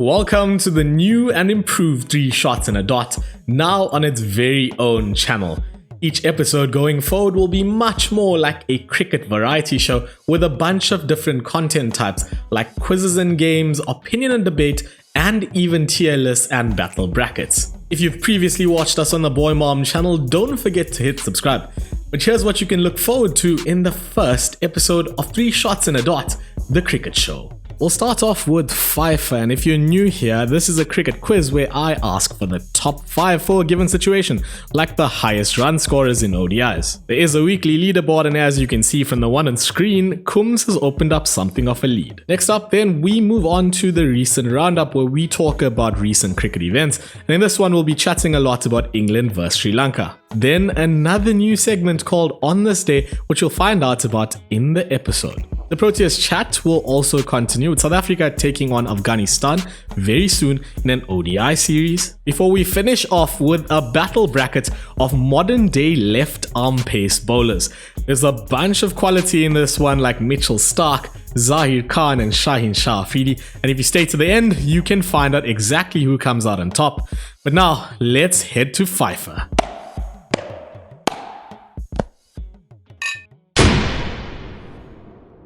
Welcome to the new and improved 3 Shots in a Dot, now on its very own channel. Each episode going forward will be much more like a cricket variety show with a bunch of different content types like quizzes and games, opinion and debate, and even tier lists and battle brackets. If you've previously watched us on the Boy Mom channel, don't forget to hit subscribe. But here's what you can look forward to in the first episode of 3 Shots in a Dot, the cricket show. We'll start off with FIFER, and if you're new here, this is a cricket quiz where I ask for the top 5 for a given situation, like the highest run scorers in ODIs. There is a weekly leaderboard, and as you can see from the one on screen, Kums has opened up something of a lead. Next up then, we move on to the recent roundup where we talk about recent cricket events, and in this one we'll be chatting a lot about England versus Sri Lanka. Then another new segment called On This Day, which you'll find out about in the episode. The Proteas Chat will also continue with South Africa taking on Afghanistan very soon in an ODI series, before we finish off with a battle bracket of modern day left arm pace bowlers. There's a bunch of quality in this one, like Mitchell Starc, Zahir Khan and Shaheen Shah Afridi, and if you stay to the end you can find out exactly who comes out on top. But now let's head to FIFER.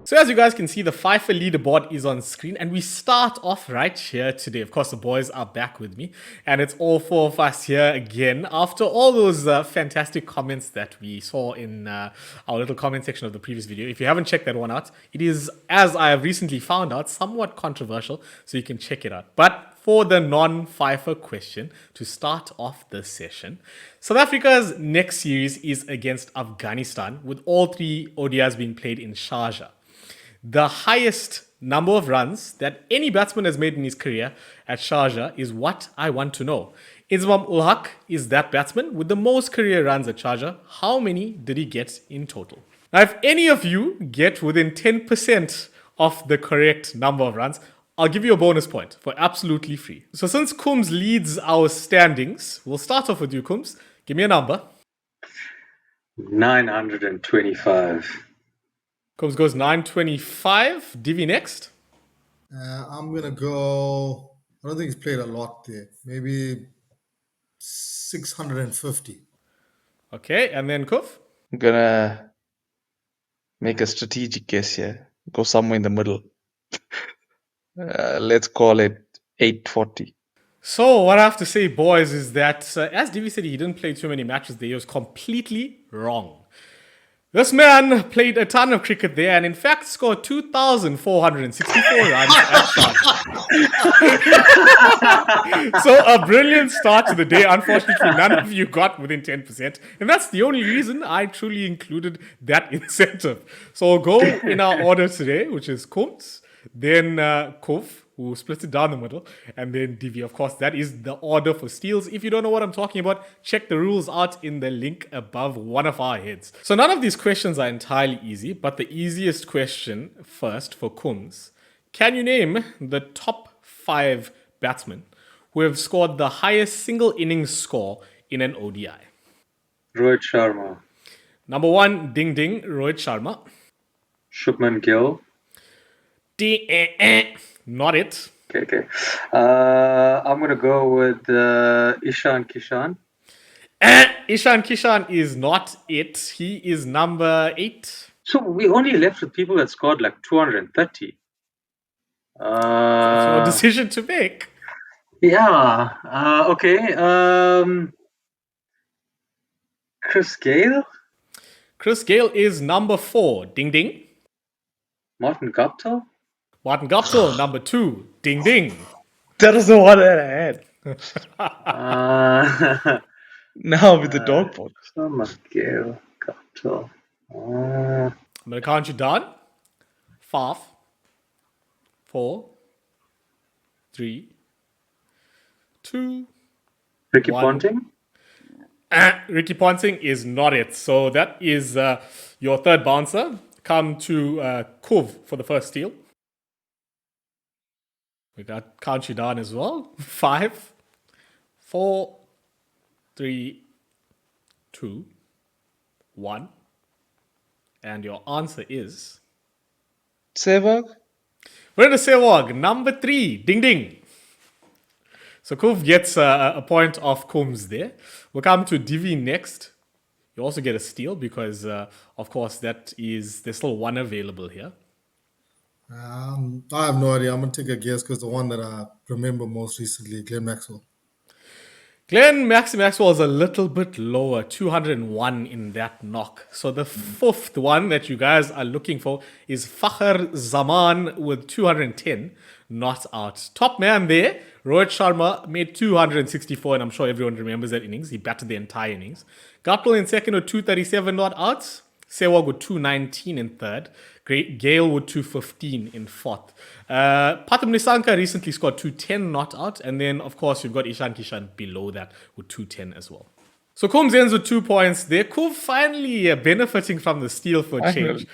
So as you guys can see, the FIFER leaderboard is on screen, and we start off right here today. Of course, the boys are back with me, and it's all 4 of us here again after all those fantastic comments that we saw in our little comment section of the previous video. If you haven't checked that one out, it is, as I have recently found out, somewhat controversial, so you can check it out. But for the non-FIFER question, to start off this session, South Africa's next series is against Afghanistan, with all 3 ODIs being played in Sharjah. The highest number of runs that any batsman has made in his career at Sharjah is what I want to know. Inzamam ul Haq is that batsman with the most career runs at Sharjah. How many did he get in total? Now, if any of you get within 10% of the correct number of runs, I'll give you a bonus point for absolutely free. So since Kums leads our standings, we'll start off with you, Kums. Give me a number. 925. Kums goes 925. Divi next. I'm going to go, I don't think he's played a lot there. Maybe 650. Okay, and then Kuf? I'm gonna make a strategic guess here. Go somewhere in the middle. Let's call it 840. So what I have to say, boys, is that as Divi said, he didn't play too many matches there. He was completely wrong. This man played a ton of cricket there and in fact scored 2,464 runs at Sharjah. So a brilliant start to the day. Unfortunately, none of you got within 10%. And that's the only reason I truly included that incentive. So we'll go in our order today, which is Kums, then Kuf, who splits it down the middle, and then Divi. Of course, that is the order for steals. If you don't know what I'm talking about, check the rules out in the link above one of our heads. So none of these questions are entirely easy, but the easiest question first for Kums. Can you name the top 5 batsmen who have scored the highest single innings score in an ODI? Rohit Sharma. Number 1, ding ding, Rohit Sharma. Shubman Gill. Not it. Okay. I'm going to go with Ishan Kishan. Ishan Kishan is not it. He is number 8. So we only left with people that scored like 230. That's your decision to make. Yeah. Okay. Chris Gale. Chris Gale is number 4. Ding ding. Martin Guptill. Martin Guptill, number 2. Ding ding. That is the one that I had. Now with the dog pot. Gale, Guptill. I'm going to count you down. 5, 4, 3, 2, Ricky 1. Ponting. Ricky Ponting is not it. So that is your third bouncer. Come to Kuv for the first steal. We got count you down as well. 5, 4, 3, 2, 1. And your answer is Sehwag? We're in the Sehwag, number 3. Ding ding. So Kuv gets a point off Combs there. We'll come to Divi next. You also get a steal because, of course, there's still one available here. I have no idea. I'm gonna take a guess because the one that I remember most recently, Glenn Maxwell. Glenn Maxwell is a little bit lower, 201 in that knock. So the fifth one that you guys are looking for is FIFER Zaman with 210, not out. Top man there, Rohit Sharma made 264, and I'm sure everyone remembers that innings. He batted the entire innings. Gaptil in second with 237, not out. Sehwag with 219 in third. Gale with 215 in fourth. Pathum Nisanka recently scored 210 not out. And then, of course, you've got Ishan Kishan below that with 210 as well. So Combs ends with 2 points there. Kuv finally benefiting from the steal for change.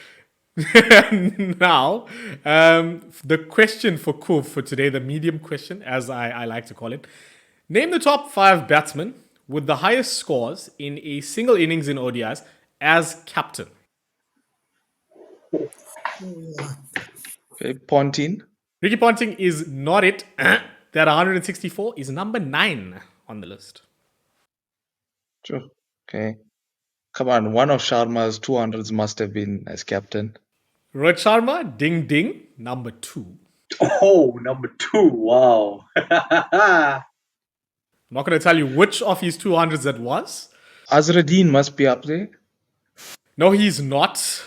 Now, the question for Kuv for today, the medium question, as I like to call it. Name the top 5 batsmen with the highest scores in a single innings in ODIs as captain. Okay, Pontin. Ricky Ponting is not it. That 164 is number 9 on the list. Sure. Okay. Come on, one of Sharma's 200s must have been as captain. Rohit Sharma, ding ding, number 2. Oh, number 2. Wow. I'm not going to tell you which of his 200s that was. Azruddin must be up there. No, he's not.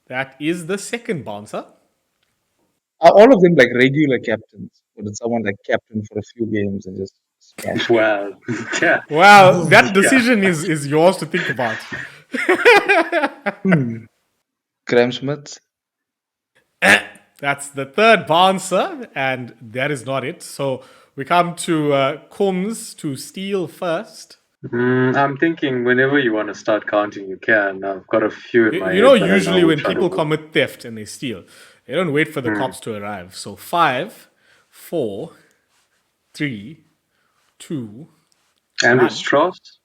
That is the second bouncer. Are all of them like regular captains? Or did someone like captain for a few games and just smash? Well, yeah. Well, that decision is yours to think about. Graham Smith? That's the third bouncer, and that is not it. So we come to Combs to steal first. I'm thinking whenever you want to start counting, you can. I've got a few in my You know, head, but I usually when which one people to go. commit theft and they steal, they don't wait for the cops to arrive. So 5, 4, 3, 2, Andrew one. Strauss?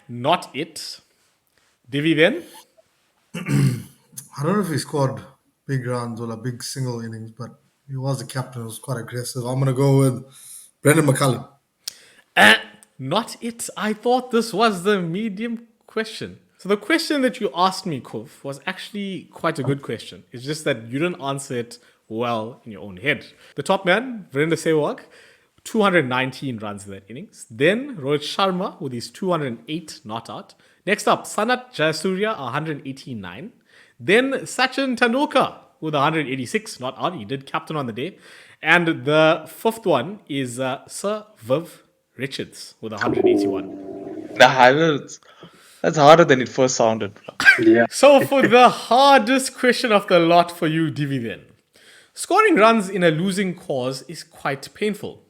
Not it. Divi then? I don't know if he scored big runs or like big single innings, but he was the captain. He was quite aggressive. I'm gonna go with Brendan McCullum. Not it. I thought this was the medium question. So the question that you asked me, Kuv, was actually quite a good question. It's just that you didn't answer it well in your own head. The top man, Virender Sehwag, 219 runs in that innings. Then Rohit Sharma with his 208 not out. Next up, Sanat Jayasuriya, 189. Then Sachin Tendulkar with 186 not out. He did captain on the day. And the fifth one is Sir Viv Richards with 181. That's harder than it first sounded, bro. Yeah. So for the hardest question of the lot for you, Divi then. Scoring runs in a losing cause is quite painful.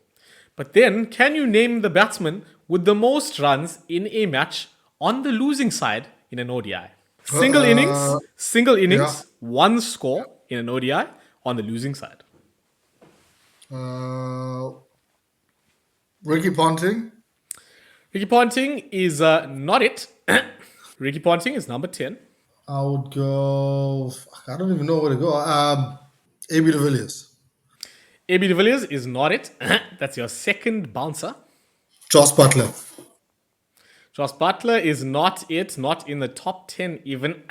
But then, can you name the batsman with the most runs in a match on the losing side in an ODI? Single innings, yeah. one score in an ODI on the losing side. Ricky Ponting. Ricky Ponting is not it. Ricky Ponting is number 10. I would go. I don't even know where to go. AB de Villiers. AB de Villiers is not it. That's your second bouncer. Joss Butler. Joss Butler is not it. Not in the top 10 even.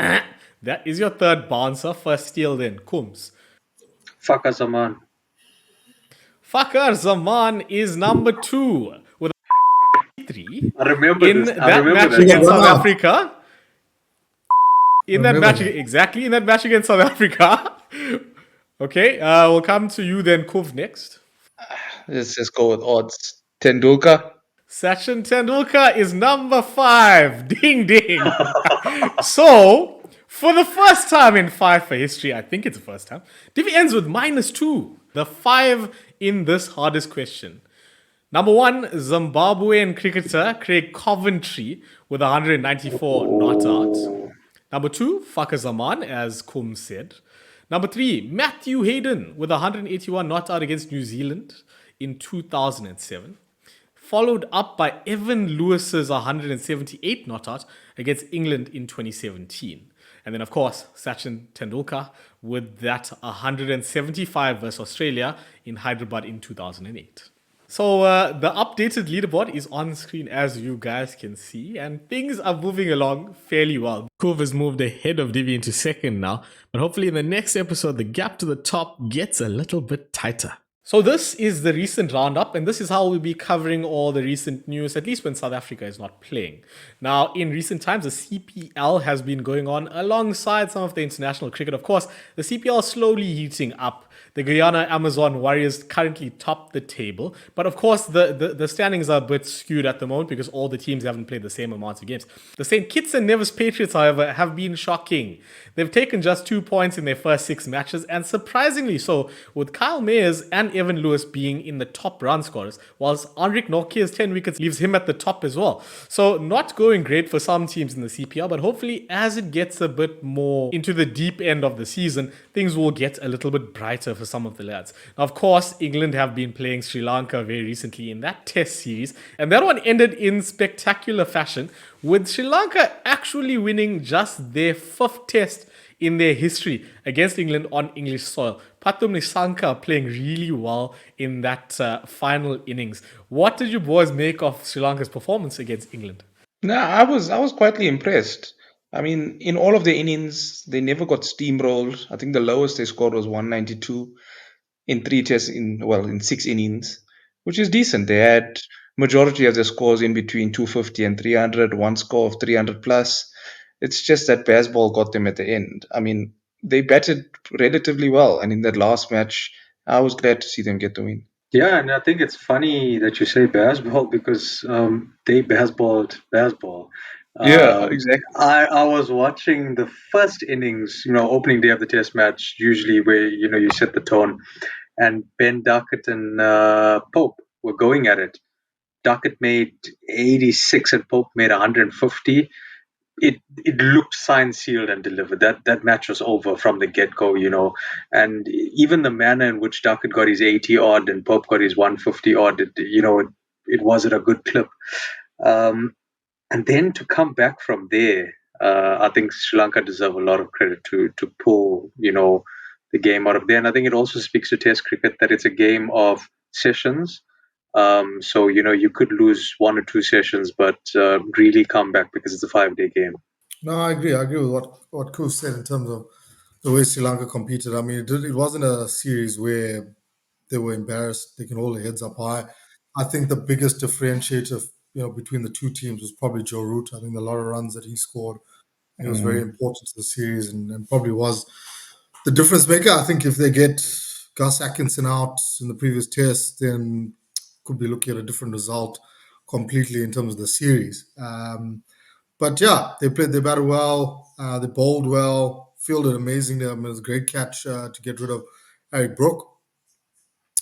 That is your third bouncer. First steal then. Kums. FIFER Zaman. FIFER Zaman is number 2 with 3 I remember in this. that match that. against Yeah, South wow. Africa. In that match, exactly in that match against South Africa. Okay, we'll come to you then, Kuv, next. Let's just go with odds. Tendulkar? Sachin Tendulkar is number 5. Ding ding. So, for the first time in FIFER history, I think it's the first time, Divi ends with -2. The 5 in this hardest question. Number 1, Zimbabwean cricketer Craig Coventry with 194 not out. Number 2, FIFER Zaman, as Kum said. Number 3, Matthew Hayden with 181 not out against New Zealand in 2007. Followed up by Evan Lewis's 178 not out against England in 2017. And then, of course, Sachin Tendulkar with that 175 versus Australia in Hyderabad in 2008. So the updated leaderboard is on screen as you guys can see, and things are moving along fairly well. Cove has moved ahead of Divi into second now, but hopefully in the next episode the gap to the top gets a little bit tighter. So this is the recent roundup, and this is how we'll be covering all the recent news, at least when South Africa is not playing. Now, in recent times, the CPL has been going on alongside some of the international cricket. Of course, the CPL is slowly heating up. The Guyana Amazon Warriors currently top the table, but of course the standings are a bit skewed at the moment because all the teams haven't played the same amount of games. The St. Kitts and Nevis Patriots, however, have been shocking. They've taken just 2 points in their first 6 matches, and surprisingly so, with Kyle Mayers and Evan Lewis being in the top run scorers, whilst Henrik Nortje's 10 wickets leaves him at the top as well. So not going great for some teams in the CPL, but hopefully as it gets a bit more into the deep end of the season, things will get a little bit brighter for some of the lads. Now, of course, England have been playing Sri Lanka very recently in that test series, and that one ended in spectacular fashion, with Sri Lanka actually winning just their 5th test in their history against England on English soil. Pathum Nissanka playing really well in that final innings. What did you boys make of Sri Lanka's performance against England? No, I was quietly impressed. I mean, in all of their innings, they never got steamrolled. I think the lowest they scored was 192 in 3 tests in 6 innings, which is decent. They had majority of their scores in between 250 and 300, one score of 300 plus. It's just that baseball got them at the end. I mean, they batted relatively well, and in that last match, I was glad to see them get the win. Yeah, and I think it's funny that you say baseball because they baseballed baseball. Yeah, exactly. I was watching the first innings, opening day of the test match, usually where, you set the tone, and Ben Duckett and Pope were going at it. Duckett made 86 and Pope made 150. It looked signed, sealed, and delivered. That match was over from the get go, and even the manner in which Duckett got his 80 odd and Pope got his 150 odd, it was at a good clip. And then to come back from there, I think Sri Lanka deserve a lot of credit to pull the game out of there. And I think it also speaks to Test cricket that it's a game of sessions. So you could lose 1 or 2 sessions, but really come back because it's a 5-day game. No, I agree. I agree with what Kuz said in terms of the way Sri Lanka competed. I mean, it wasn't a series where they were embarrassed. They can hold their heads up high. I think the biggest differentiator, between the two teams was probably Joe Root. I think a lot of runs that he scored, it was very important to the series and probably was the difference maker. I think if they get Gus Atkinson out in the previous test, then could be looking at a different result completely in terms of the series. But yeah, they batted well, they bowled well, fielded amazingly. I mean, it was a great catch to get rid of Harry Brook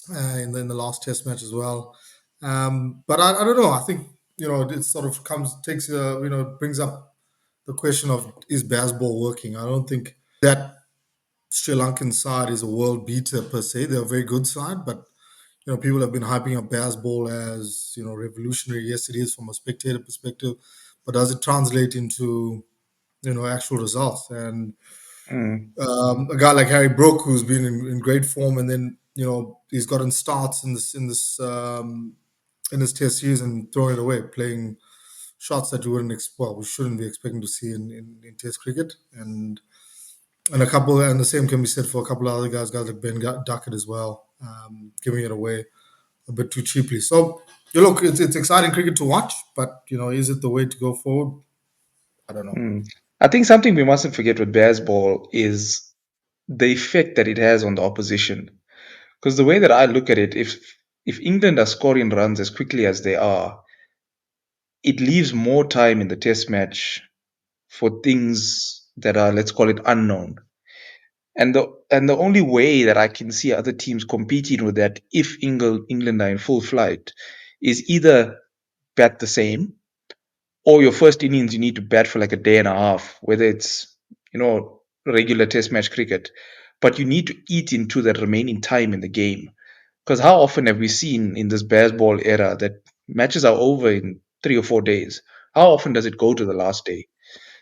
in the last Test match as well. But I don't know. I think it sort of brings up the question of, is baseball working? I don't think that Sri Lankan side is a world beater per se. They're a very good side, but people have been hyping up baseball as revolutionary. Yes, it is from a spectator perspective, but does it translate into actual results? And Mm. a guy like Harry Brook, who's been in great form, and then he's gotten starts in this Test series and thrown it away, playing shots that you we shouldn't be expecting to see in Test cricket, and the same can be said for a couple of other guys like Ben Duckett as well, giving it away a bit too cheaply. So look, it's exciting cricket to watch, but is it the way to go forward? I don't know. Mm. I think something we mustn't forget with baseball is the effect that it has on the opposition. Because the way that I look at it, if England are scoring runs as quickly as they are, it leaves more time in the test match for things that are, let's call it, unknown. And the only way that I can see other teams competing with that, if England are in full flight, is either bat the same, or your first innings you need to bat for like a day and a half, whether it's regular test match cricket, but you need to eat into that remaining time in the game. Because how often have we seen in this baseball era that matches are over in 3 or 4 days? How often does it go to the last day?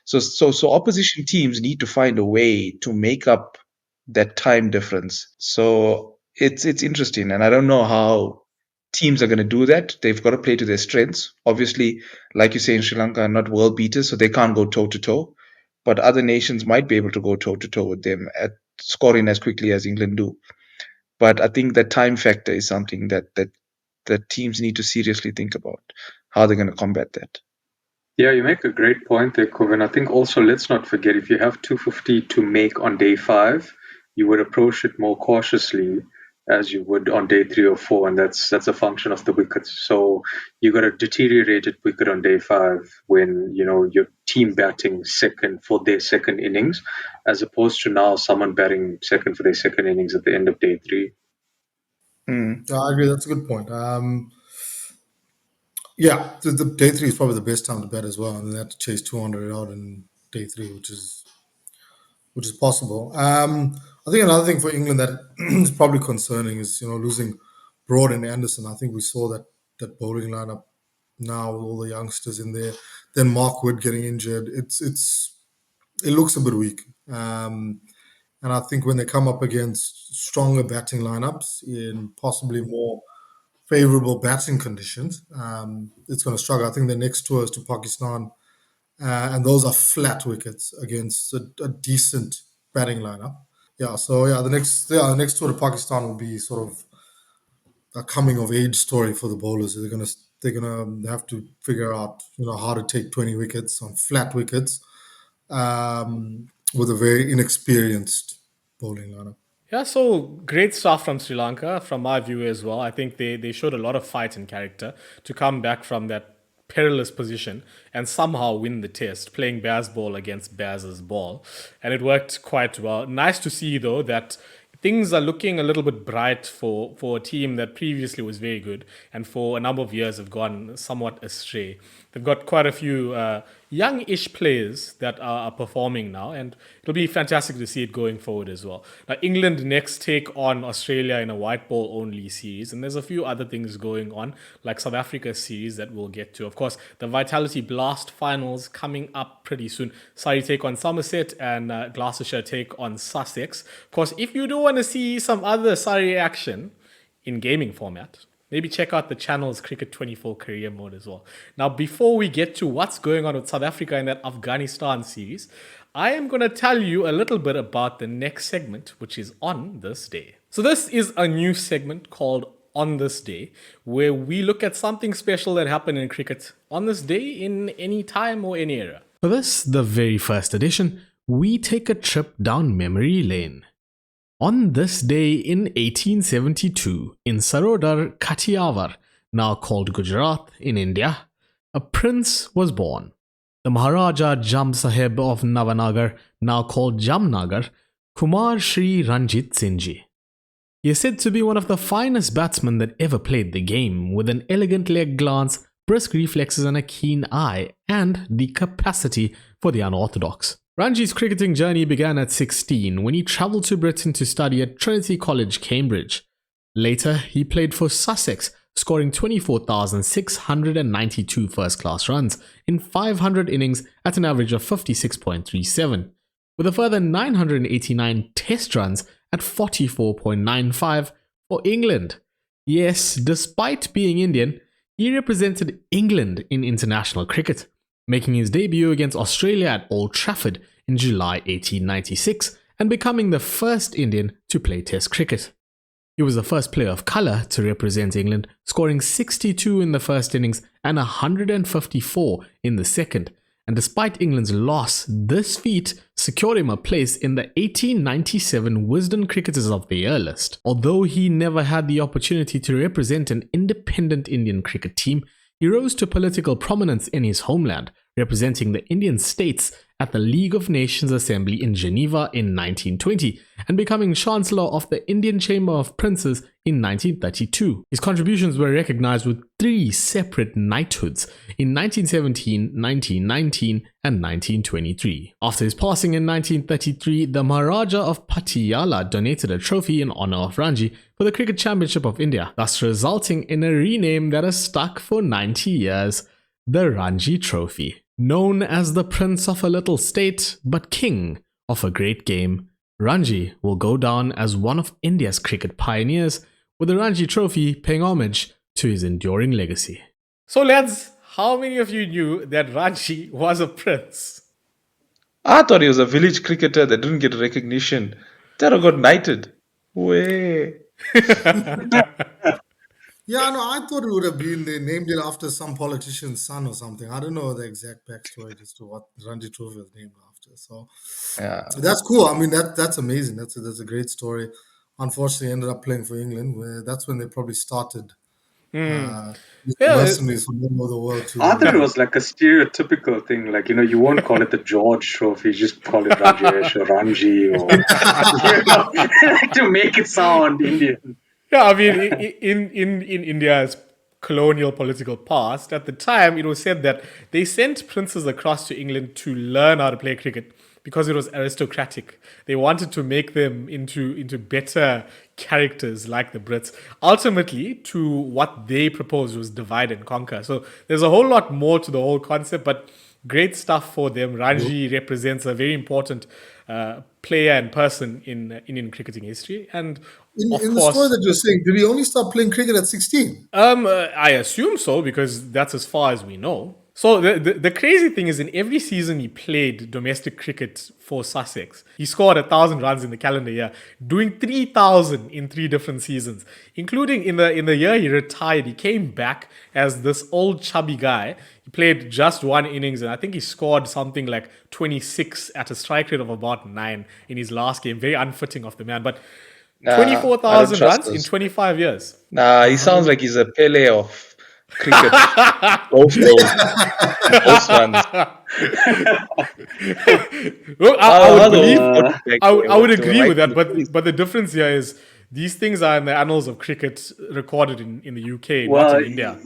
So opposition teams need to find a way to make up that time difference. So it's interesting, and I don't know how teams are going to do that. They've got to play to their strengths. Obviously, like you say, in Sri Lanka are not world beaters, so they can't go toe to toe. But other nations might be able to go toe to toe with them at scoring as quickly as England do. But I think that time factor is something that teams need to seriously think about how they're going to combat that. Yeah, you make a great point there, Kevin. I think also let's not forget if you have 250 to make on day 5, you would approach it more cautiously as you would on day 3 or 4, and that's a function of the wickets. So you got a deteriorated wicket on day 5 when your team batting second for their second innings, as opposed to now someone batting second for their second innings at the end of day 3. Yeah, I agree. That's a good point. Yeah, the day 3 is probably the best time to bat as well, and they have to chase 200 out in day 3, which is possible. I think another thing for England that is probably concerning is losing Broad and Anderson. I think we saw that bowling lineup now with all the youngsters in there. Then Mark Wood getting injured. It looks a bit weak. And I think when they come up against stronger batting lineups in possibly more favorable batting conditions, it's going to struggle. I think the next tour is to Pakistan, and those are flat wickets against a decent batting lineup. Yeah, so the next tour to Pakistan will be sort of a coming of age story for the bowlers. They're gonna have to figure out how to take 20 wickets on flat wickets with a very inexperienced bowling lineup. Yeah, so great stuff from Sri Lanka, from my view as well. I think they showed a lot of fight and character to come back from that perilous position and somehow win the test, playing Baz ball against Baz's ball. And it worked quite well. Nice to see, though, that things are looking a little bit bright for a team that previously was very good and for a number of years have gone somewhat astray. They've got quite a few young-ish players that are performing now, and it'll be fantastic to see it going forward as well. Now, England next take on Australia in a white ball only series, and there's a few other things going on, like South Africa's series that we'll get to. Of course, the Vitality Blast finals coming up pretty soon. Surrey take on Somerset and Gloucestershire take on Sussex. Of course, if you do want to see some other Surrey action in gaming format, maybe check out the channel's Cricket 24 career mode as well. Now, before we get to what's going on with South Africa in that Afghanistan series, I am going to tell you a little bit about the next segment, which is On This Day. So this is a new segment called On This Day, where we look at something special that happened in cricket on this day in any time or any era. For this, the very first edition, we take a trip down memory lane. On this day in 1872, in Sarodar, Kathiawar, now called Gujarat in India, a prince was born. The Maharaja Jam Sahib of Navanagar, now called Jamnagar, Kumar Shri Ranjit Singh Ji. He is said to be one of the finest batsmen that ever played the game, with an elegant leg glance, brisk reflexes and a keen eye, and the capacity for the unorthodox. Ranji's cricketing journey began at 16 when he travelled to Britain to study at Trinity College, Cambridge. Later, he played for Sussex, scoring 24,692 first-class runs in 500 innings at an average of 56.37, with a further 989 test runs at 44.95 for England. Yes, despite being Indian, he represented England in international cricket, making his debut against Australia at Old Trafford in July 1896 and becoming the first Indian to play Test cricket. He was the first player of colour to represent England, scoring 62 in the first innings and 154 in the second. And despite England's loss, this feat secured him a place in the 1897 Wisden Cricketers of the Year list. Although he never had the opportunity to represent an independent Indian cricket team, he rose to political prominence in his homeland, representing the Indian states at the League of Nations Assembly in Geneva in 1920 and becoming Chancellor of the Indian Chamber of Princes in 1932. His contributions were recognized with 3 separate knighthoods in 1917, 1919 and 1923. After his passing in 1933, the Maharaja of Patiala donated a trophy in honor of Ranji for the Cricket Championship of India, thus resulting in a rename that has stuck for 90 years, the Ranji Trophy. Known as the Prince of a Little State, but King of a Great Game, Ranji will go down as one of India's cricket pioneers, with the Ranji Trophy paying homage to his enduring legacy. So, lads, how many of you knew that Ranji was a prince? I thought he was a village cricketer that didn't get recognition. That got knighted. Way. Yeah, no, I thought it would have been they named it after some politician's son or something. I don't know the exact backstory as to what Ranji Trophy was named after. So Yeah. that's cool. I mean, that's amazing. That's a great story. Unfortunately, ended up playing for England. Where that's when they probably started using Yeah, mercenaries from all over the world I thought it to. was like a stereotypical thing, like you won't call it the George Trophy, just call it Rajesh or Ranji or to make it sound Indian. yeah, I mean, in India's colonial political past, at the time, it was said that they sent princes across to England to learn how to play cricket because it was aristocratic. They wanted to make them into better characters like the Brits. Ultimately, to what they proposed was divide and conquer. So there's a whole lot more to the whole concept, but great stuff for them. Ranji represents a very important player and person in Indian cricketing history, and of In the story course, that you're saying, did he only start playing cricket at 16? I assume so because that's as far as we know. So the crazy thing is, in every season he played domestic cricket for Sussex, he scored 1,000 runs in the calendar year, doing 3,000 in 3 different seasons, including in the year he retired. He came back as this old chubby guy. He played just one innings, and I think he scored something like 26 at a strike rate of about 9 in his last game. Very unfitting of the man, but Nah, I don't 24,000 trust runs in those. 25 years. Nah, he sounds like he's a Pele of cricket. Both goals, both runs. Well, I How would the believe, whole 40 I would they were agree with writing that, the but police. the difference here is these things are in the annals of cricket recorded in the UK, not Well, in India.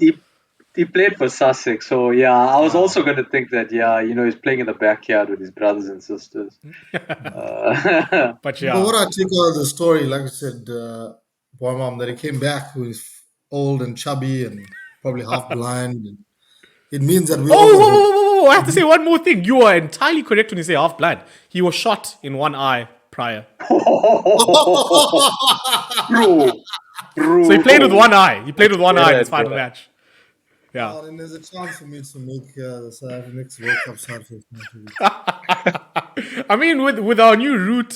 he played for Sussex, so yeah, I was also Wow. going to think that he's playing in the backyard with his brothers and sisters. But But yeah. what I take out of the story, like I said, boy, mom, that he came back who is old and chubby and probably half blind. And it means that we all Oh, got whoa, whoa, hope. whoa, whoa, whoa, I have to say one more thing. You are entirely correct when you say half blind. He was shot in one eye prior. Bro, So he played with bro. one eye. He played with one eye in Better, his final bro. match. Yeah. Then there's a chance for me to make the South African next World Cup side for I mean, with our new route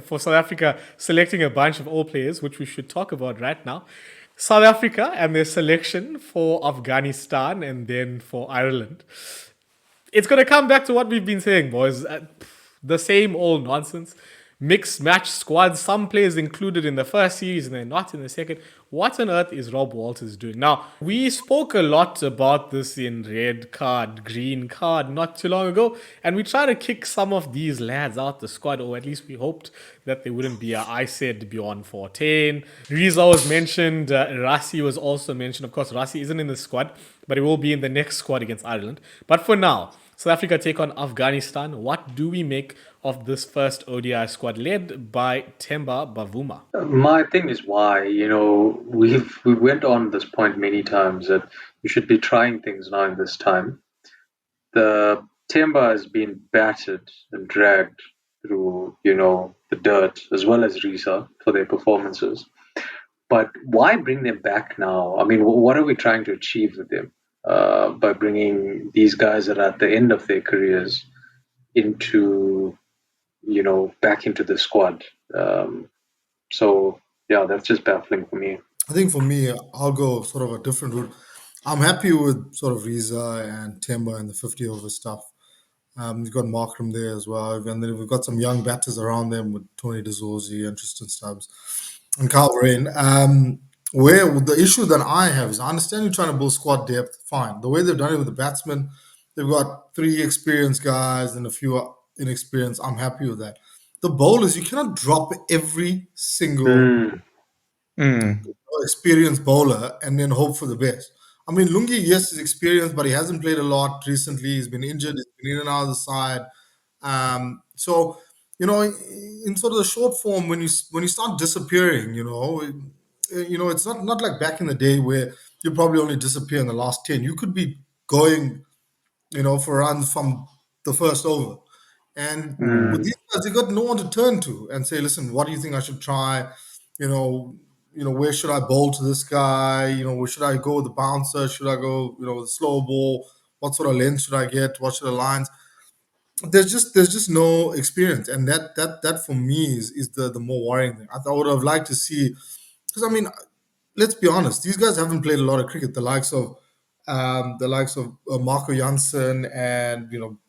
for South Africa selecting a bunch of old players, which we should talk about right now, South Africa and their selection for Afghanistan and then for Ireland. It's going to come back to what we've been saying, boys. The same old nonsense. Mixed match squads, some players included in the first series and they're not in the second. What on earth is Rob Walters doing? Now, we spoke a lot about this in red card, green card not too long ago, and we tried to kick some of these lads out the squad, or at least we hoped that they wouldn't be. I said beyond 14. Riza was mentioned, Rassi was also mentioned. Of course, Rassi isn't in the squad, but he will be in the next squad against Ireland. But for now, South Africa take on Afghanistan. What do we make of this first ODI squad led by Temba Bavuma? My thing is why, we went on this point many times that you should be trying things now in this time. The Temba has been battered and dragged through, the dirt as well as Risa for their performances. But why bring them back now? I mean, what are we trying to achieve with them by bringing these guys that are at the end of their careers into, back into the squad? So yeah, that's just baffling for me. I think for me, I'll go sort of a different route. I'm happy with sort of Riza and Temba and the 50 over stuff. You've got Markram there as well. And then we've got some young batters around them with Tony DeZorzi and Tristan Stubbs and Carl Rain. Where the issue that I have is I understand you're trying to build squad depth, fine. The way they've done it with the batsmen, they've got 3 experienced guys and a few inexperienced. I'm happy with that. The bowlers, you cannot drop every single Mm. Mm. experienced bowler and then hope for the best. I mean, Lungi, yes, is experienced, but he hasn't played a lot recently. He's been injured. He's been in and out of the side. So in sort of the short form, when you start disappearing, it's not like back in the day where you probably only disappear in the last 10. You could be going, for runs from the first over. And with Mm. these guys, you got no one to turn to and say, listen, what do you think I should try? You know, where should I bowl to this guy? Where should I go with the bouncer? Should I go, with the slow ball? What sort of length should I get? What should the lines? There's just no experience, and that for me is the more worrying thing. I would have liked to see, because let's be honest, these guys haven't played a lot of cricket. The likes of Marco Janssen, and you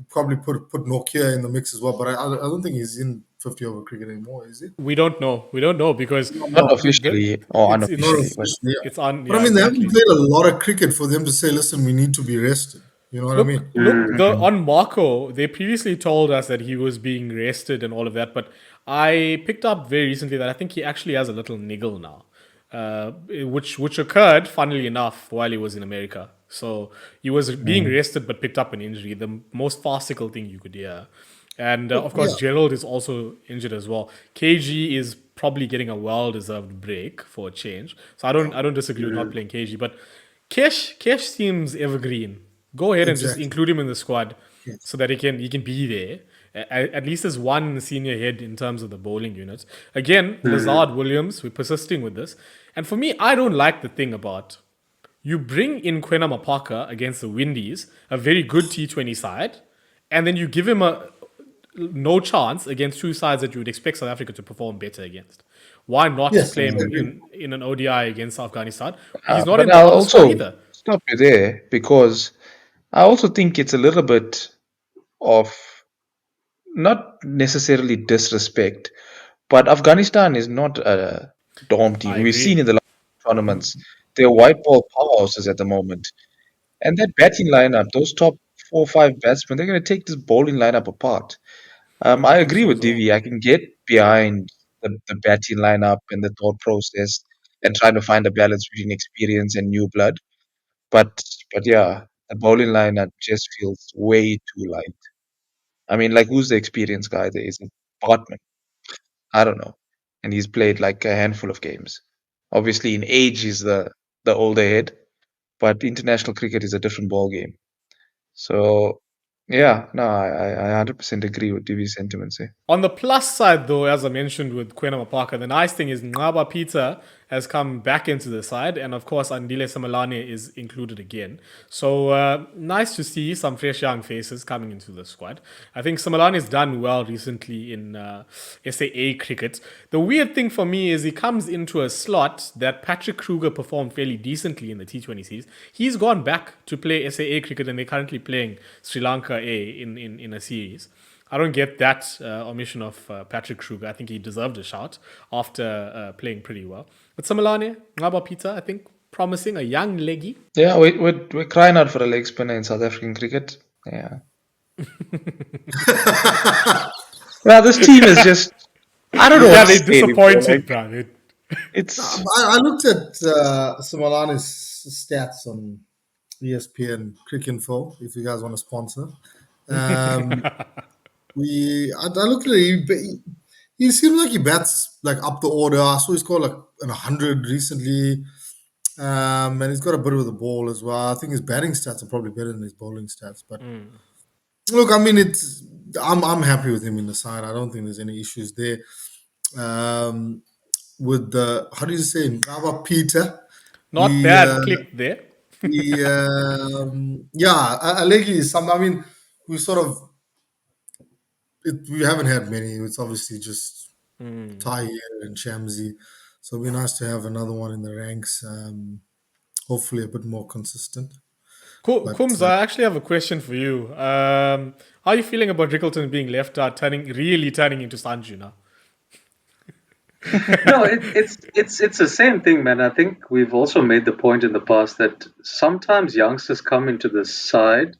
probably put Nokia in the mix as well. But I don't think he's in 50 over cricket anymore, is he? We don't know. We don't know because Not No, officially or not unofficially, but officially. Yeah. it's on. But Yeah, they haven't exactly. played a lot of cricket for them to say, listen, we need to be rested. You know what I Look, mean? look. The Mhm. on Marco, they previously told us that he was being rested and all of that, but I picked up very recently that I think he actually has a little niggle now, which occurred, funnily enough, while he was in America. So he was being rested but picked up an injury, the most farcical thing you could hear. And Look, of course, yeah, Gerald is also injured as well. KG is probably getting a well-deserved break for a change. So I don't disagree with not playing KG, but Kesh seems evergreen. Go ahead and just exactly. include him in the squad Yes. so that he can be there. At least as one senior head in terms of the bowling units. Again, Lazard Williams, we're persisting with this. And for me, I don't like the thing about you bring in Quena Mapaka against the Windies, a very good T20 side, and then you give him a no chance against two sides that you would expect South Africa to perform better against. Why not Yes, play I him agree. in an ODI against Afghanistan? He's not in But the I'll other squad also either. stop you there because I also think it's a little bit of not necessarily disrespect, but Afghanistan is not a dorm I team. We've agree. seen in the last tournaments, they're white ball powerhouses at the moment. And that batting lineup, those top 4 or 5 batsmen, they're going to take this bowling lineup apart. I I think agree so with as well. Divi. I can get behind the batting lineup and the thought process and trying to find a balance between experience and new blood. But but yeah, the bowling lineup just feels way too light. I mean, like who's the experienced guy there? Is it Bartman? I don't know. And he's played like a handful of games. Obviously, in age, he's the older head, but international cricket is a different ball game. So yeah, no, I 100% agree with Divi's sentiments here. On the plus side, though, as I mentioned with Quena Mapaka, the nice thing is Ngaba Peter has come back into the side, and of course, Andile Samalane is included again. So nice to see some fresh young faces coming into the squad. I think Samalane has done well recently in SAA cricket. The weird thing for me is he comes into a slot that Patrick Kruger performed fairly decently in the T20 series. He's gone back to play SAA cricket, and they're currently playing Sri Lanka A in a series. I don't get that omission of Patrick Kruger. I think he deserved a shout after playing pretty well. But Samalane, Ngaba Peter, I think promising, a young leggy. Yeah, we're crying out for a leg spinner in South African cricket. Yeah. Well, this team is just I don't know what Yeah, to they're say anymore. disappointing, Like bro. No, it's I looked at Simolani's stats on ESPN Cricket Info, if you guys want to sponsor. Um, I looked at it. He seems like he bats like up the order. I saw he scored like an 100 recently, and he's got a bit of the ball as well. I think his batting stats are probably better than his bowling stats. But look, I'm happy with him in the side. I don't think there's any issues there. Um, with the how do you say Ngaba Peter? Not He bad click there. yeah, Alegi is some. We sort of we haven't had many. It's obviously just Tahir and Shamsi. So it'd be nice to have another one in the ranks. Hopefully a bit more consistent. But Kums, I actually have a question for you. How are you feeling about Rickleton being left out, really turning into Sanju now? No, it's the same thing, man. I think we've also made the point in the past that sometimes youngsters come into the side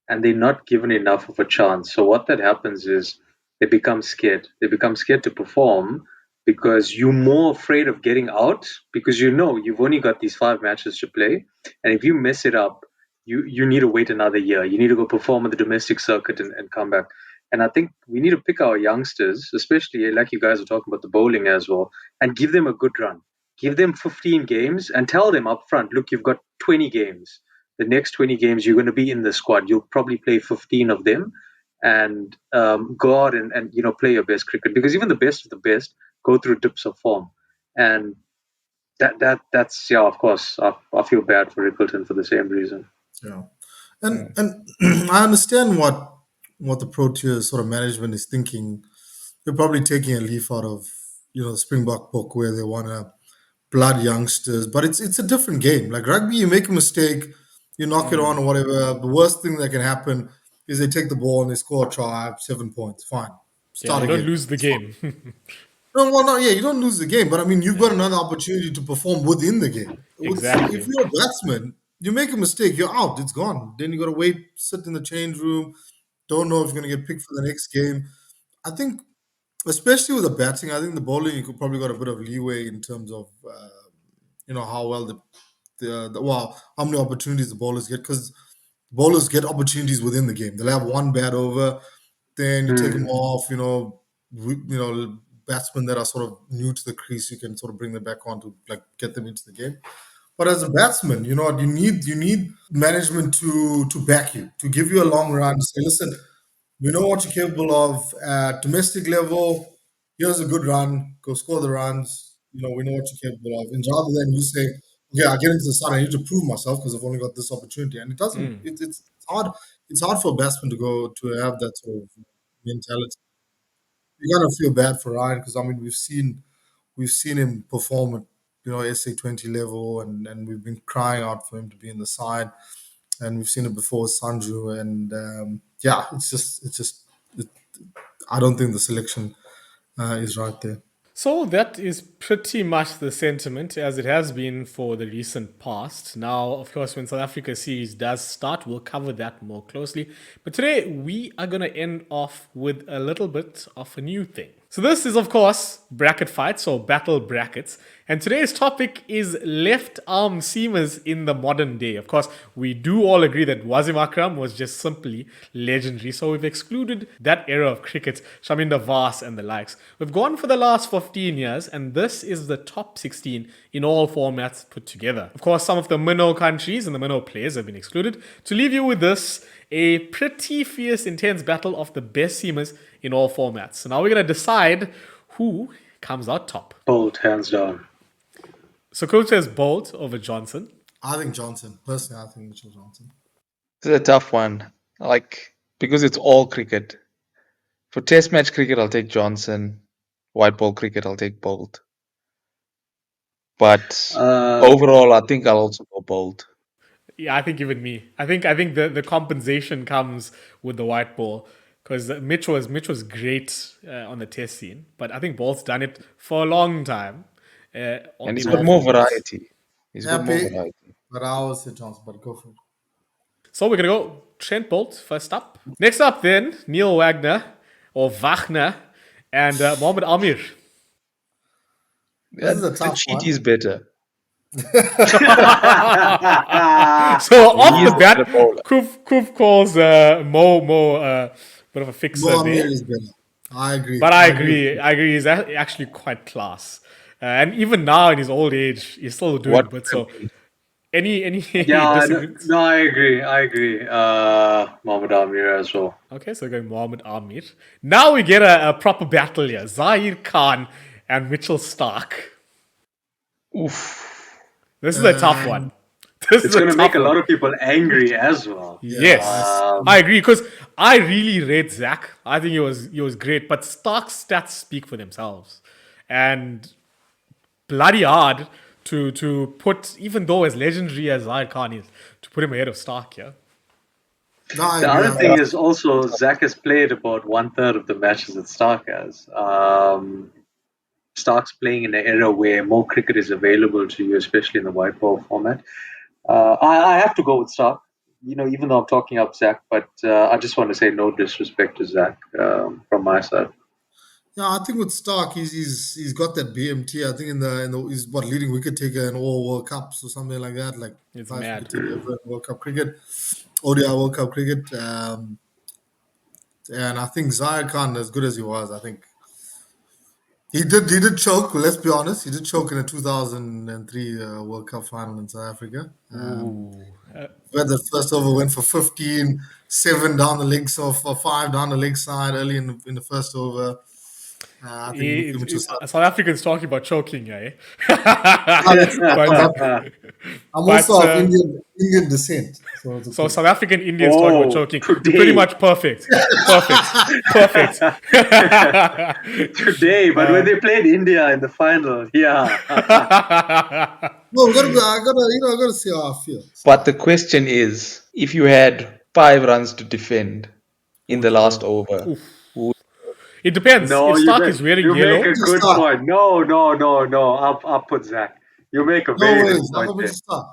and they're not given enough of a chance. So what that happens is they become scared. They become scared to perform because you're more afraid of getting out because you know you've only got these 5 matches to play, and if you mess it up, you need to wait another year. You need to go perform on the domestic circuit and come back. And I think we need to pick our youngsters, especially like you guys are talking about the bowling as well, and give them a good run. Give them 15 games and tell them up front, look, you've got 20 games. The next 20 games you're going to be in the squad. You'll probably play 15 of them and go out and play your best cricket, because even the best of the best go through dips of form. and that's yeah. Of course, I feel bad for Rickleton for the same reason. Yeah, Mm. and I understand what the Proteas sort of management is thinking. They're probably taking a leaf out of the Springbok book where they want to blood youngsters, but it's a different game. Like rugby, you make a mistake, you knock it on or whatever. The worst thing that can happen is they take the ball and they score a try, 7 points. Fine, Yeah, start you don't again. lose the It's fine. game. No, well, no, yeah, you don't lose the game, but I mean, you've got Yeah, another opportunity to perform within the game. If exactly. you're a batsman, you make a mistake, you're out. It's gone. Then you got to wait, sit in the change room. Don't know if you're going to get picked for the next game. I think, especially with the batting, I think the bowling you could probably got a bit of leeway in terms of how well how many opportunities the bowlers get because bowlers get opportunities within the game. They'll have one bat over, then you take them Hmm. off. Batsmen that are sort of new to the crease, you can sort of bring them back on to like get them into the game. But as a batsman, you know what you need management to back you, to give you a long run. Say, listen, we know what you're capable of at domestic level. Here's a good run. Go score the runs. We know what you're capable of. And rather than you say, okay, I get into the sun, I need to prove myself because I've only got this opportunity. And it doesn't, it's hard. It's hard for a batsman to have that sort of mentality. You gotta feel bad for Ryan because I mean we've seen him perform at SA20 level and we've been crying out for him to be in the side and we've seen it before with Sanju and yeah, it's just it, I don't think the selection is right there. So that is pretty much the sentiment as it has been for the recent past. Now, of course, when South Africa series does start, we'll cover that more closely. But today we are going to end off with a little bit of a new thing. So this is, of course, bracket fights or battle brackets. And today's topic is left arm seamers in the modern day. Of course, we do all agree that Wasim Akram was just simply legendary. So we've excluded that era of cricket, Shaminder Vas and the likes. We've gone for the last 15 years, and this is the top 16 in all formats put together. Of course, some of the minnow countries and the minnow players have been excluded. To leave you with this, a pretty fierce, intense battle of the best seamers in all formats. So now we're going to decide who comes out top. Bolt, hands down. So Coach says Bolt over Johnson. I think Johnson. Personally, I think Mitchell Johnson. This is a tough one. Because it's all cricket. For test match cricket, I'll take Johnson. White ball cricket, I'll take Bolt. But overall, I think I'll also go Bolt. Yeah, I think even me. I think the compensation comes with the white ball because Mitch was great on the test scene, but I think Bolt's done it for a long time. And he's in got all more formats. variety. He's got more Happy, variety. but I always say Johnson. But go for it. So we're gonna go Trent Bolt first up. Next up, then Neil Wagner or Wagner and Mohammed Amir. This is a The tough cheat one. is better. So He off is the the better bat, bowler. Kuf calls Mo bit of a fixer Mo Amir there. is better. I agree. But I I agree. agree. I agree. He's actually quite class, and even now in his old age, he's still doing What good. could So, have been? any Yeah, disagreements? no, I agree. I agree. Mohammed Amir as well. Okay, so going Mohammed Amir. Now we get a proper battle here: Zahir Khan and Mitchell Stark. Oof. This is a tough one. Um, This is It's a going to make tough a lot one. of people angry as well. yeah. Yes, I agree because I really rate Zach. I think he was great, but Stark's stats speak for themselves, and bloody hard to put, even though as legendary as Zahir Khan is, to put him ahead of Stark here. No, I The agree. other I thing think is also Zach has played about 1/3 of the matches that Stark has. Stark's playing in an era where more cricket is available to you, especially in the white ball format. I have to go with Stark. Even though I'm talking up Zach, but I just want to say no disrespect to Zach from my side. yeah, I think with Stark, he's got that BMT. I think in the he's what leading wicket taker in all World Cups or something like that, like It's 5 wicket mad. taker ever in World Cup cricket, ODI World Cup cricket. And I think Zaire Khan, as good as he was, I think he did choke. Let's be honest, he did choke in the 2003 World Cup final in South Africa. Ooh. Where the first over went for 15, 7 down the leg, so for 5 down the leg side early in the first over. I think we'll give it to South. South Africans talking about choking, eh? That's South but Africa. I'm but also of Indian descent, so it's so okay. South African Indians talking about Oh, choking. today. You're pretty much perfect. Perfect. Today, but when they played India in the final, yeah. No, I gotta see how I feel. But the question is, if you had 5 runs to defend in the last over, It depends. No, If Stark is wearing you make yellow, a good Start. point. No. I'll put Zach. You make a No very good ways. I'm point going there. to start.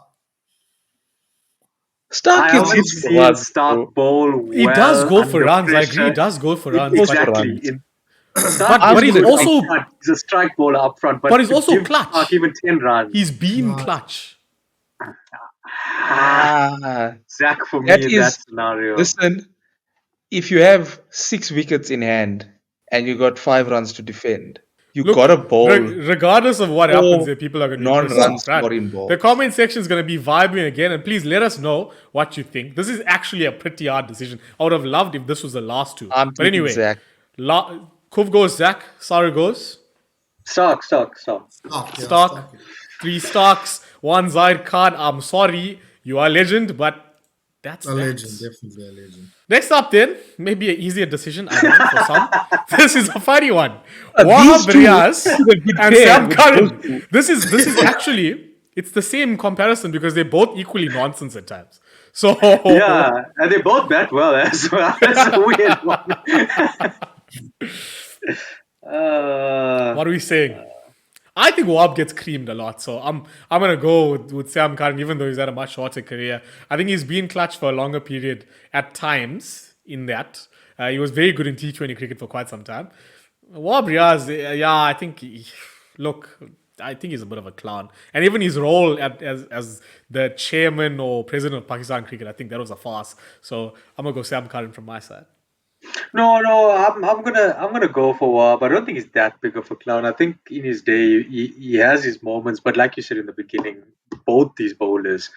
Stark I gets haven't hits for seen runs. Stark bowl he does well go for under runs. I agree, he pressure. does go for runs. goes for Exactly. runs. Stark But is he's good up also front. He's a strike bowler up front. but But he's to also give clutch. Stark even 10 runs, He's been Right. clutch. Zach, for That me in is- that scenario. Listen, if you have 6 wickets in hand and you got 5 runs to defend, you Look, got a bowl. regardless of what happens there, people are going to be pissed non-run off, right? scoring balls. The comment section is going to be vibing again, and please let us know what you think. This is actually a pretty hard decision. I would have loved if this was the last two. I'm But taking anyway, Zach. Kuv goes Zach, Saru goes Stark. Stark, yeah, Stark. Stark, yeah. 3 Starks, 1 Zaid Khan. I'm sorry, you are a legend, but that's A that. legend, definitely a legend. Next up, then, maybe an easier decision, I don't know, for some. This is a funny one. These Wahab two Riaz should have been and paired Sam with Curran. those two. This is actually, it's the same comparison because they're both equally nonsense at times. So Yeah, and they both bat well as well. That's a weird one. what are we saying? I think Wahab gets creamed a lot, so I'm gonna go with Sam Curran, even though he's had a much shorter career. I think he's been clutch for a longer period at times. In that, he was very good in T20 cricket for quite some time. Wahab Riaz, yeah, I think. I think he's a bit of a clown, and even his role as the chairman or president of Pakistan cricket, I think that was a farce. So I'm gonna go Sam Curran from my side. No, I'm gonna go for Wahab. I don't think he's that big of a clown. I think in his day he has his moments, but like you said in the beginning, both these bowlers,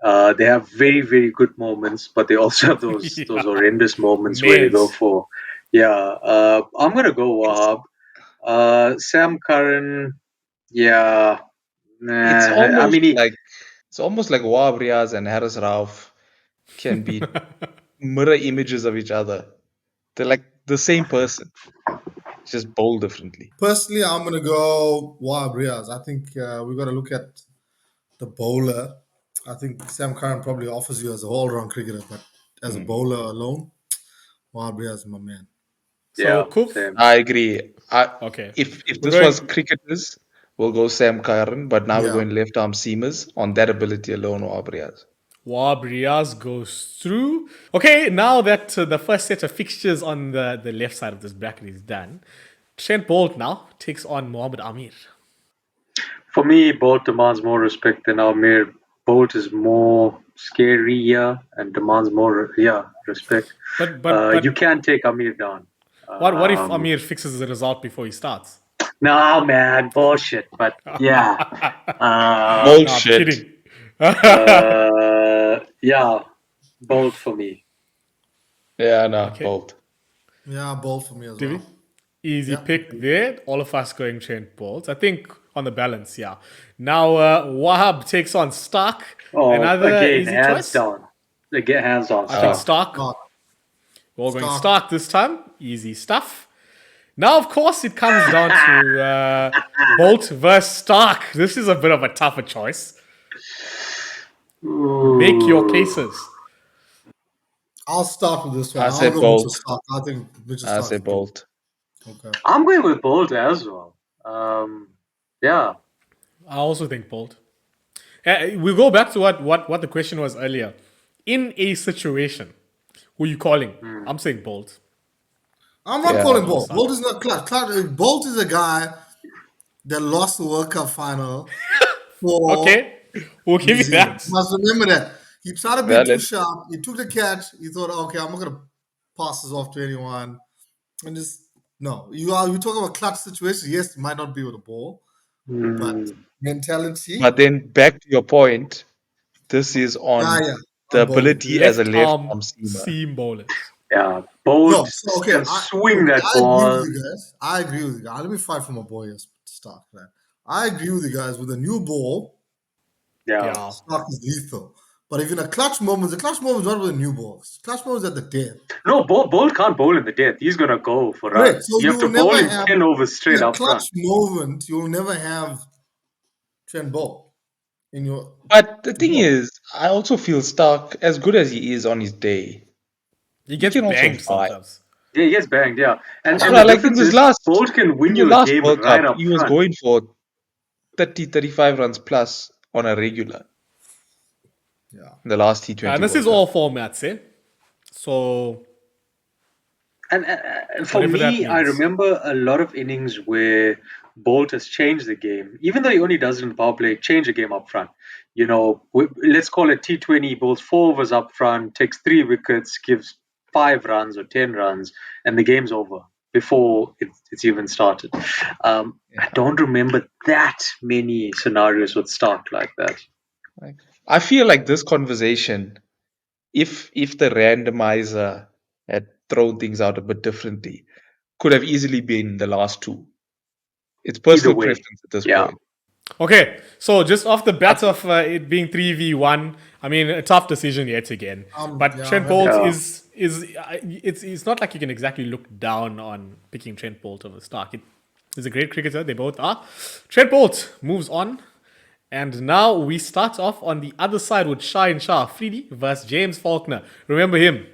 they have very very good moments, but they also have those Yeah. horrendous moments where they go Mares. for I'm gonna go Wahab. Sam Curran, yeah. It's Nah, I almost mean, like Wahab Riaz and Harris Rauf can be mirror images of each other. They're like the same person, just bowl differently. Personally, I'm going to go Wahab Riaz. I think we've got to look at the bowler. I think Sam Curran probably offers you as a all-round cricketer, but as a bowler alone, Wahab Riaz is my man. So yeah, Kuf, same. I agree. Okay. If We're this was going- cricketers, we'll go Sam Curran, but now we're Yeah. going left arm seamers on that ability alone, Wahab Riaz. Wahab Riaz goes through. Okay, now that the first set of fixtures on the left side of this bracket is done, Trent Bolt now takes on Mohammad Amir. For me, Bolt demands more respect than Amir. Bolt is more scarier and demands more respect. But You can't take Amir down. what if Amir fixes the result before he starts? No, man, bullshit. But yeah, No, I'm Bullshit. kidding. yeah, Bolt for me. Yeah, no, Okay. both. Yeah, bowl for me as Divi? well. Easy Yeah. pick there. All of us going Trent Bolt. I think on the balance, yeah. Now Wahab takes on Stark. Oh, Another again, easy hands choice. down. Again, hands on. I think Stark. Stark. We're all going Stark. Stark this time. Easy stuff. Now, of course, it comes down to Bolt versus Stark. This is a bit of a tougher choice. Make your cases. I'll start with this one. I say I'll go Bolt. Mitchell Stark. I think Mitchell I Stark. say is good. bolt. Okay. I'm going with Bolt as well. Yeah. I also think Bolt. We'll go back to what the question was earlier. In a situation, who are you calling? I'm saying Bolt. I'm not Yeah. calling Bolt. Bolt is not clutch. Bolt is a guy that lost the World Cup final for Okay, we'll give New you Zealand. that. You must remember that. He tried to be Valid. too sharp. He took the catch. He thought, okay, I'm not going to pass this off to anyone. And just, no. You talk about clutch situation. Yes, it might not be with the ball, but mentality. But then back to your point, this is on Yeah. the On bowling. ability as a left Left arm arm seamer. seam bowlers. Yeah, Bolt No, so okay, can swing that I agree with ball. you guys. I agree with you guys. Let me fight for my boy here, Stark. Man. I agree with you guys. With a new ball, Yeah. Yeah. Stark is lethal. But if in a clutch moment, the clutch moment is not with a new ball. Clutch moment is at the death. No, Bolt can't bowl in the death. He's gonna go for Correct. runs. So You you have to will bowl never him have 10 overs in straight a up clutch front. moment. You will never have Trent Bolt in your. But the thing is, I also feel Stark, as good as he is on his day, He he gets can also banged buy. sometimes. Yeah, he gets banged, yeah. And the Bruh, like difference is Bolt can win in the you a last game World right Cup, up he was front. going for 30, 35 runs plus on a regular Yeah. in the last And T20 this is World Cup. all formats, eh? So And for whatever that me, I means. remember a lot of innings where Bolt has changed the game, even though he only does it in power play, change the game up front. Let's call it T20, bowls 4 overs up front, takes 3 wickets, gives 5 runs or 10 runs, and the game's over before it's even started. I Yeah. don't remember that many scenarios with Stark like that. Like, I feel like this conversation, if the randomizer had thrown things out a bit differently, could have easily been the last two. It's Either personal way, preference at this yeah. point. Okay, so just off the bat of it being 3v1, I mean, a tough decision yet again. But Yeah, I'm Trent happy. Bolt Yeah. it's not like you can exactly look down on picking Trent Bolt over Stark. He's a great cricketer, they both are. Trent Bolt moves on. And now we start off on the other side with Shine Shah Freedy versus James Faulkner. Remember him?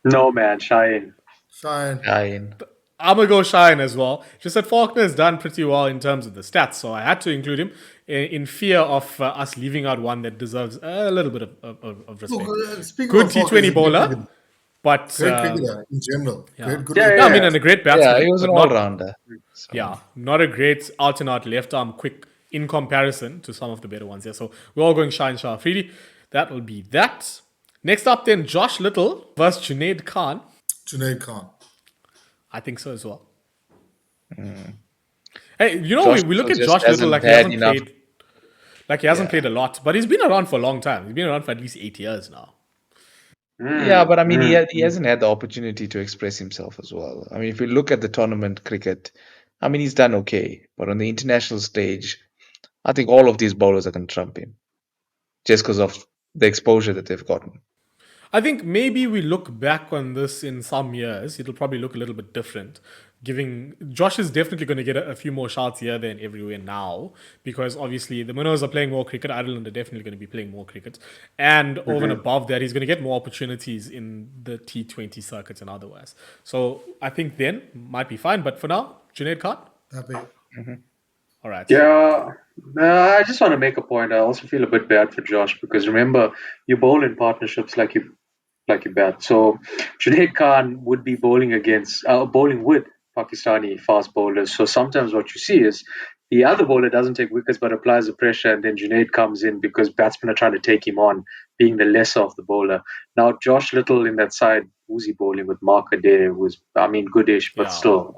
No, man, Shine. Shine. Fine. I'm gonna go Shine as well. Just that Faulkner has done pretty well in terms of the stats, so I had to include him in fear of us leaving out one that deserves a little bit of Look, respect. speaking Good of Falcon, he's T20 a great bowler, cricketer. but Great cricketer in general. yeah, Good Yeah, as a yeah. I yeah, mean, yeah. and a great Yeah, he batsman, was an but not all-rounder. So yeah, not a great out and out left arm quick in comparison to some of the better ones here. So we're all going Shine Shah Freedy. That will be that. Next up, then Josh Little versus Junaid Khan. Junaid Khan. I think so as well. Hey, Josh we look Little at just Josh Little hasn't like he had hasn't enough. played, a lot, but he's been around for a long time. He's been around for at least 8 years now. Yeah, Mm, but I mean, mm, he mm. hasn't had the opportunity to express himself as well. I mean, if you look at the tournament cricket, I mean, he's done okay, but on the international stage, I think all of these bowlers are going to trump him just because of the exposure that they've gotten. I think maybe we look back on this in some years, it'll probably look a little bit different. Giving Josh is definitely going to get a few more shots here than everywhere now because obviously the Minnows are playing more cricket. Ireland are definitely going to be playing more cricket, and over and above that, he's going to get more opportunities in the T20 circuits and otherwise. So I think then might be fine. But for now, Junaid Khan. Happy. All right. Yeah, I just want to make a point. I also feel a bit bad for Josh because remember, you bowl in partnerships like you bat. So Junaid Khan would be bowling with Pakistani fast bowlers. So sometimes what you see is the other bowler doesn't take wickets but applies the pressure, and then Junaid comes in because batsmen are trying to take him on, being the lesser of the bowler. Now Josh Little in that side, who's he bowling with? Mark Adair, who's goodish, but Yeah. still,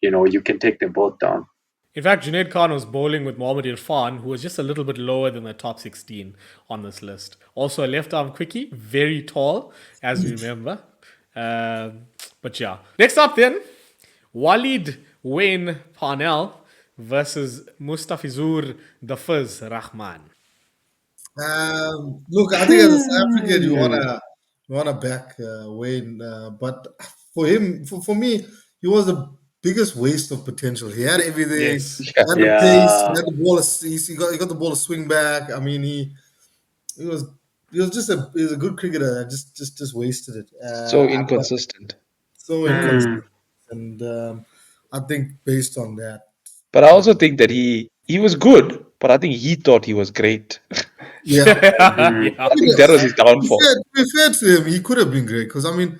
you can take them both down. In fact, Junaid Khan was bowling with Mohammad Irfan, who was just a little bit lower than the top 16 on this list. Also, a left arm quickie, very tall, as we remember. But yeah. Next up, then, Walid Wayne Parnell versus Mustafizur Dafiz Rahman. Look, I think as a South African, you wanna back Wayne, but for him, for me, he was the biggest waste of potential. He had everything. Yes. Yeah. He had the pace. He Yeah. had the ball. He got the ball to swing back. I mean, he was just he was a good cricketer. Just wasted it. So But inconsistent. so Hmm. inconsistent, and I think based on that, But I also uh, think that he was good, but I think he thought he was great. yeah. Yeah. I I mean, think that was his downfall. to be fair to him, he could have been great because I mean,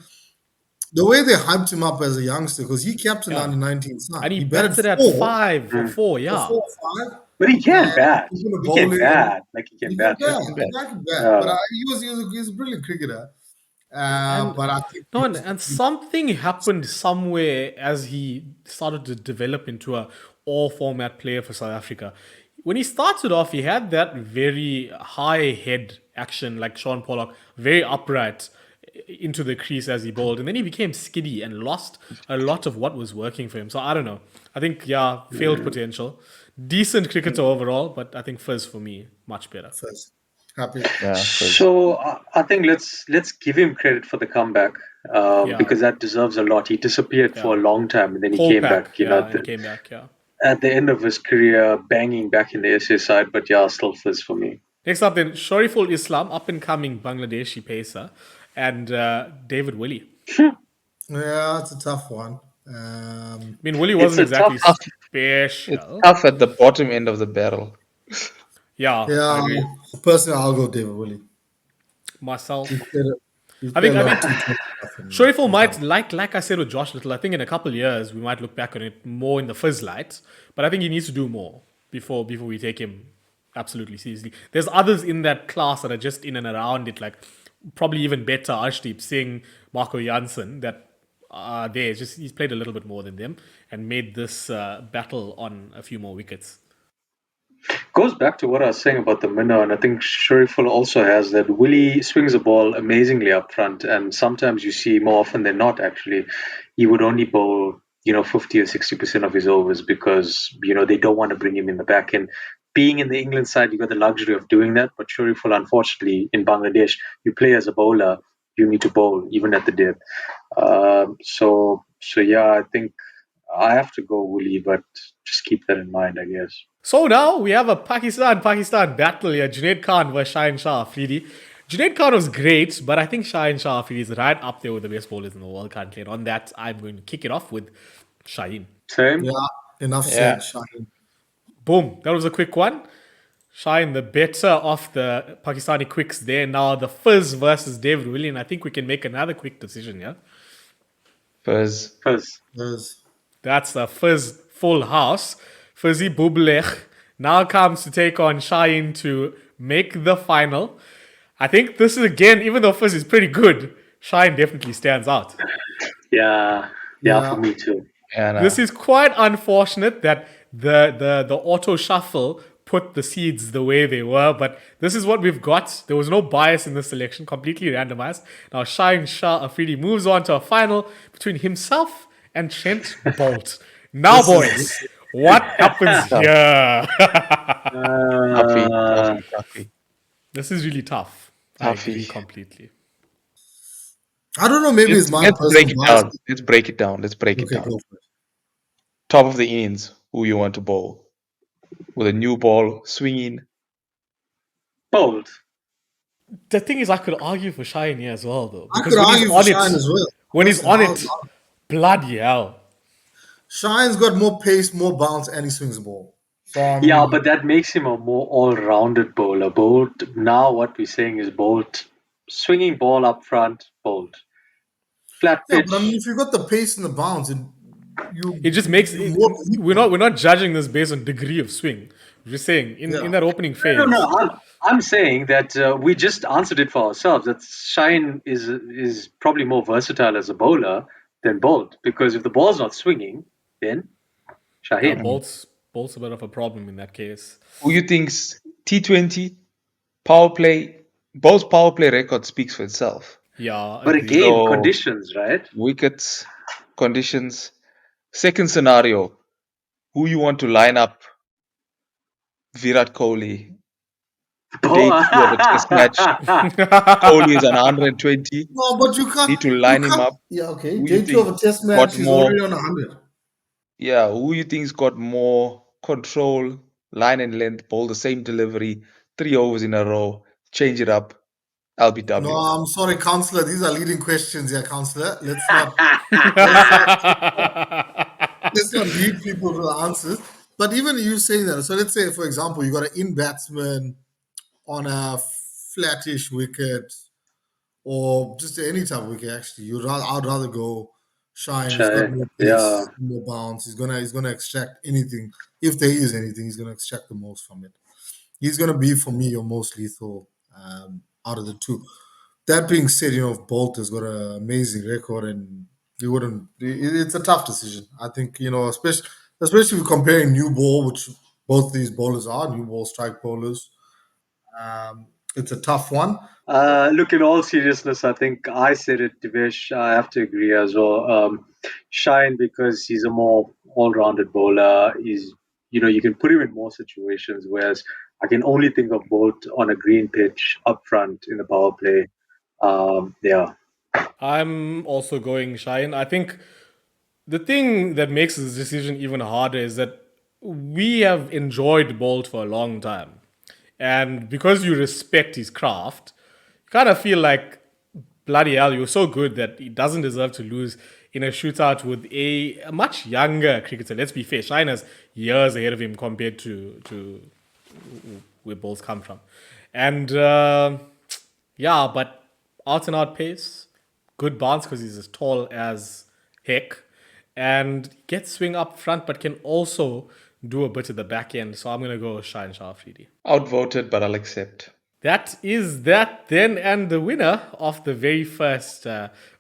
the way they hyped him up as a youngster, because he captained Yeah. under 19 side. And he He batted batted at four five or Hmm. four, for yeah. 4 or 5, But he can and bat. he's going to He can bowling. bat. Like he can He can bat. He bat. can The bet. guy can bat. But Yeah. he was a brilliant cricketer. And But I think no, and something happened somewhere as he started to develop into a all format player for South Africa. When he started off, he had that very high head action like Sean Pollock, very upright. into the crease as he bowled, and then he became skiddy and lost a lot of what was working for him. So I don't know. I think failed potential, decent cricketer overall, but I think Fizz for me much better. First, happy. Yeah, first. So I think let's give him credit for the comeback Yeah. because that deserves a lot. He disappeared for a Yeah. long time and then he Whole came pack, back. You yeah, know, and he came back, yeah. at the end of his career, banging back in the SA side, but yeah, still Fizz for me. Next up then, Shariful Islam, up and coming Bangladeshi pacer, and David Willey. Yeah, it's a tough one. I mean, Willey wasn't It's a exactly tough- It's special. tough at the bottom end of the barrel. Yeah, I Yeah, agree. personally, I'll go David Willie. Myself. He's played a I think lot of T20 stuff in- Shariful in might, time. like I said with Josh Little, I think in a couple of years we might look back on it more in the Fizz light, but I think he needs to do more before we take him absolutely seriously. There's others in that class that are just in and around it, like probably even better, Arshdeep Singh, Marco Janssen, that are there. It's just he's played a little bit more than them and made this battle on a few more wickets. Goes back to what I was saying about the minnow, and I think Shariful also has that. Willie swings the ball amazingly up front, and sometimes you see more often than not, actually, he would only bowl 50 or 60% of his overs because they don't want to bring him in the back. And being in the England side, you got the luxury of doing that. But Shariful, unfortunately, in Bangladesh, you play as a bowler, you need to bowl even at the dip. So yeah, I think I have to go Willie, but just keep that in mind, I guess. So now we have a Pakistan battle here. Junaid Khan versus Shaheen Shah Afridi. Junaid Khan was great, but I think Shaheen Shah Afridi is right up there with the best bowlers in the world currently. And on that, I'm going to kick it off with Shaheen. Same. Yeah, enough Yeah. said, Shaheen. Boom. That was a quick one. Shaheen, the better of the Pakistani quicks there. Now the Fizz versus David Willey. And I think we can make another quick decision, yeah? Fizz. Fizz. There's- That's the Fizz full house. Fizzy Bublech now comes to take on Shaheen to make the final. I think this is again, even though Fizz is pretty good, Shaheen definitely stands out. Yeah, Yeah. for me too. And This is quite unfortunate that the auto shuffle put the seeds the way they were, but this is what we've got. There was no bias in this selection, completely randomized. Now Shaheen Shah Afridi moves on to a final between himself and Trent Bolt. Now, boys, what happens here? Tuffy. This is really tough. I Toughy. agree completely. I don't know, maybe it's my Let's personal break it bias. down. Let's break it down. Let's break it Okay, down. go for it. Top of the innings, who you want to bowl? With a new ball swinging. Bold. The thing is, I could argue for Shaheen here as well, though. I Because could when argue he's for on Shaheen it, as well. when he's on Listen, it, bloody hell. Shaheen's got more pace, more bounce, and he swings the ball. So, I mean, Yeah, but that makes him a more all-rounded bowler. Bolt. Now what we're saying is Bolt swinging ball up front. Bolt. Flat yeah, pitch. but I mean, if you got the pace and the bounce, It just makes you're it, more we're not judging this based on degree of swing. We're just saying in that opening phase. No. I'm saying that we just answered it for ourselves. That Shine is probably more versatile as a bowler than Bolt because if the ball's not swinging, then Shaheen. Bolt's a bit of a problem in that case. Who you think's T20 power play? Both power play record speaks for itself. Yeah, But agreed. again, So- conditions, right? Wickets, conditions. Second scenario, who you want to line up? Virat Kohli. Day 2 of a test match. Kohli is on 120. No, but you can't. Need to you line him can't- up. Yeah, okay. Who Day you 2 of a think test got match, he's more- already on 100. Yeah, who you think's got more control, line and length, bowl the same delivery, 3 overs in a row, change it up. LBW. No, I'm sorry, Counselor. These are leading questions here, Counselor. Let's not lead people to the answers. But even you saying that, so let's say, for example, you got an in batsman on a flattish wicket or just any type of wicket, actually. I'd rather go Shine. He's got more pace, Yeah. more bounce. He's gonna extract anything. If there is anything, he's gonna extract the most from it. He's gonna be, for me, your most lethal out of the two. That being said, Bolt has got an amazing record, and you wouldn't. It's a tough decision. I think especially comparing new ball, which both these bowlers are new ball strike bowlers. It's a tough one. Look, in all seriousness, I think I said it, Divesh. I have to agree as well. Shine, because he's a more all-rounded bowler. You can put him in more situations, whereas I can only think of Bolt on a green pitch up front in the power play. Yeah. I'm also going Shine. I think the thing that makes this decision even harder is that we have enjoyed Bolt for a long time. And because you respect his craft, you kind of feel like, bloody hell, you're so good that he doesn't deserve to lose in a shootout with a much younger cricketer. Let's be fair, Shine is years ahead of him compared to where balls come from. And yeah, but out and out pace, good bounce because he's as tall as heck, and gets swing up front, but can also do a bit at the back end. So I'm gonna go Shine Shah Afridi. Outvoted, but I'll accept. That is that then, and the winner of the very first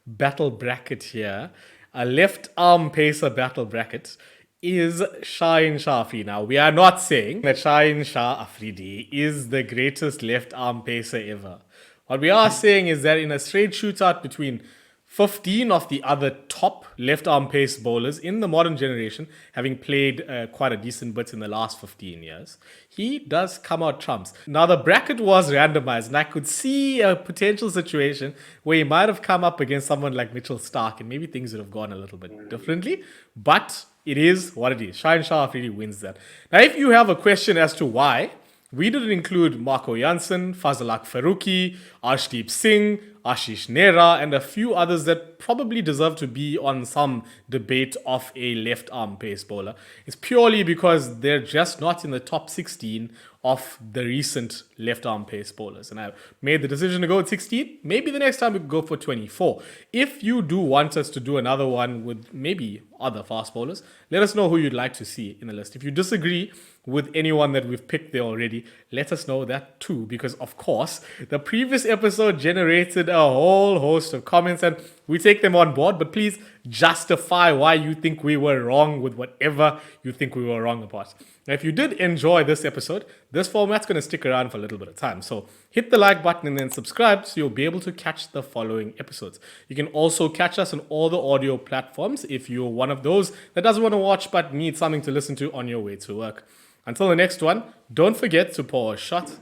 battle bracket here, a left arm pacer battle bracket, is Shaheen Shah Afridi. Now, we are not saying that Shaheen Shah Afridi is the greatest left arm pacer ever. What we are saying is that in a straight shootout between 15 of the other top left arm pace bowlers in the modern generation, having played quite a decent bit in the last 15 years, he does come out trumps. Now, the bracket was randomized, and I could see a potential situation where he might have come up against someone like Mitchell Stark, and maybe things would have gone a little bit differently. But it is what it is. Shaheen Shah Afridi wins that. Now, if you have a question as to why, we didn't include Marco Janssen, Fazalak Faruqi, Arshdeep Singh, Ashish Nehra, and a few others that probably deserve to be on some debate of a left arm pace bowler. It's purely because they're just not in the top 16 of the recent left arm pace bowlers. And I made the decision to go with 16. Maybe the next time we could go for 24. If you do want us to do another one with maybe other fast bowlers, let us know who you'd like to see in the list. If you disagree with anyone that we've picked there already, let us know that too, because of course the previous episode generated a whole host of comments and we take them on board, but please justify why you think we were wrong with whatever you think we were wrong about. Now, if you did enjoy this episode, this format's going to stick around for a little bit of time. So hit the like button and then subscribe so you'll be able to catch the following episodes. You can also catch us on all the audio platforms if you're one of those that doesn't want to watch but needs something to listen to on your way to work. Until the next one, don't forget to pour a shot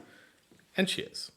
and cheers.